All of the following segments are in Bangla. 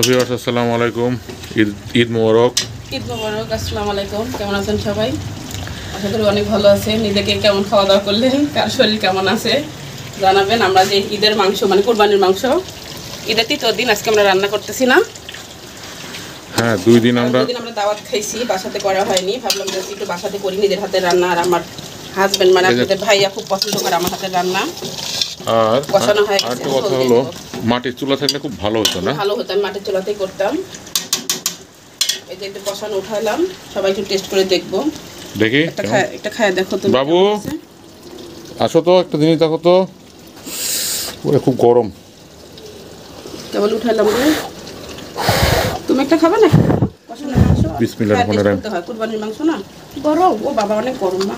ভিউয়ার্স আসসালামু আলাইকুম। ঈদ মোবারক। ঈদ মোবারক। আসসালামু আলাইকুম। কেমন আছেন সবাই? আশা করি অনেক ভালো আছেন। নিজেকে কেমন খাওয়া দাওয়া করলেন, কার শরীর কেমন আছে জানাবেন। আমরা যে ঈদের মাংস মানে কুরবানির মাংস, ঈদের তৃতীয় দিন আজকে আমরা রান্না করতেছি না। হ্যাঁ, দুই দিন আমরা দাওয়াত খাইছি, বাসাতে করা হয়নি। ভাবলাম যে একটু বাসাতে করি নিজের হাতের রান্না। আর আমার হাজবেন্ড মানে আপনাদের ভাইয়া খুব পছন্দ করে আমার হাতের রান্না। আর কষানো হয়ে গেছে। একটা কথা হলো, মাটির চুলা থাকলে খুব ভালো হতো না? ভালো হতো, আমি মাটির চুলাতেই করতাম। এই যে একটু কষানো উঠাইলাম, সবাই একটু টেস্ট করে দেখবো। দেখি একটা খায় দেখো তো বাবু, আসো তো, একটা জিনিস দেখো তো। ওরে খুব গরম। কেবল উঠাইলাম রে। তুমি একটা খাবে না? কষানোর মাংস বিসমিল্লাহির রহমানির রহিম। কুরবানির মাংস না গরম, ও বাবা অনেক গরম না।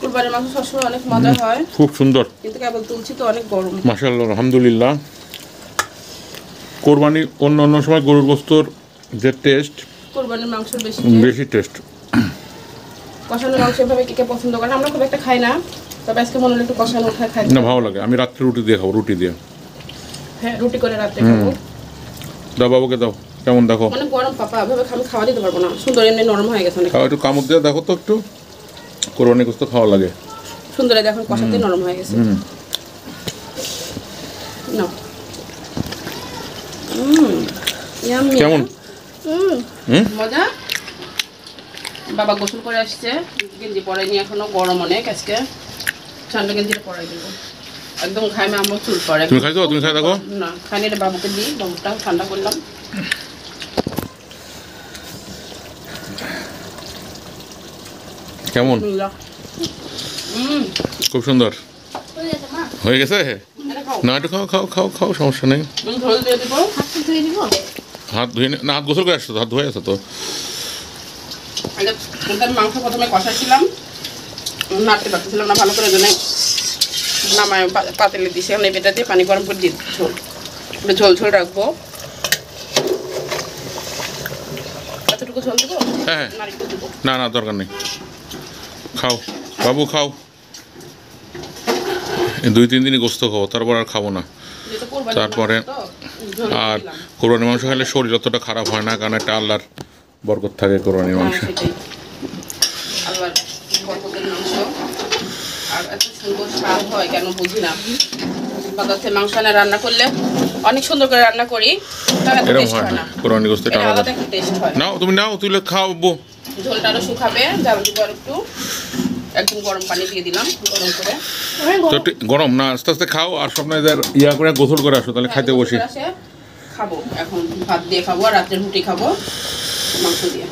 কুরবানির মাংস সবসময় অনেক মজা হয়, খুব সুন্দর, কিন্তু কেবল তুলছি তো অনেক গরম। মাশাআল্লাহ, আলহামদুলিল্লাহ। কোরবানি অন্য সময় গরুর গোশতের যে টেস্ট, কুরবানির মাংসের বেশি টেস্ট। কষানোর মাংস এভাবে কে কে পছন্দ করে, আমরা খুব একটা খাই না, তবে আজকে মনে হলো একটু কষানো উঠায় খাই না, ভালো লাগে। আমি রাত্রে রুটি দিয়ে খাবো, রুটি দিয়ে। হ্যাঁ, রুটি করে রাত্রে খাবো। দাও বাবুকে দাও, কেমন দেখো। মানে গরম পাপা, এভাবে আমি খাওয়া দিতে পারবো না। সুন্দর এমনি নরম হয়ে গেছে অনেক। খাওয়া একটু কামড় দিয়ে দেখো তো, একটু কোরবানি গোশত খাওয়া লাগে। সুন্দর, দেখো কষাতে নরম হয়ে গেছে। নাও। কেমন? মজা। বাবা গোসল করে আসছে, গেঞ্জি পরাইনি এখনো, গরম অনেক আজকে। ঠান্ডা গেঞ্জিটা পরাই দেবো, একদম ঘামে আমার চুল পড়ে। তুমি খাইছো? তুমি খাই দেখো না, খাইনি রে, বাবুকে দিই, বাবুটা ঠান্ডা করলাম। কেমন? খুব সুন্দর হয়ে গেছে। না, একটু খাও খাও খাও খাও, সমস্যা নেই। হাত ধুয়ে না, হাত গোসল করে আসছো তো, হাত ধুয়ে আসো তো। মাংস প্রথমে কষাছিলাম, নাড়তে পারতেছিলাম না ভালো করে, জন্য নামায় পাতিলে দিয়েছি। এখন এই বেটা দিয়ে পানি গরম করে দিয়ে ঝোল, ঝোল ঝোল রাখবো। এতটুকু ঝোল দেবো? হ্যাঁ, না না, দরকার নেই। খাও বাবু, খাও। 2-3 দিনই গোস্ত খাবো, তারপর আর খাবো না। তারপরে আর কোরবানির মাংস খেলে শরীর অতটা খারাপ হয় না, কারণ একটা আল্লাহর বরকত থাকে কোরবানির মাংস। আল্লাহর বরকতের মাংস, আর এত সুন্দর স্বাদ হয় কেন বুঝি না। বাজারে মাংস আনে রান্না করলে অনেক সুন্দর করে রান্না করি, এরকম হয় না। কোরবানির গোস্ত আলাদা টেস্ট হয়। নাও, তুমি নাও, তুলে খাও বউ। ঝোলটা আরো শুকাবে, জাল দিব আর একটু, একদম গরম পানি দিয়ে দিলাম গরম করে। গরম না, আস্তে আস্তে খাও। আর স্বপ্নে ইয়া করে গোসল করে আসো, তাহলে খাইতে বসি। খাবো এখন, ভাত দিয়ে খাবো, আর রাত্রে রুটি খাবো মাংস দিয়ে।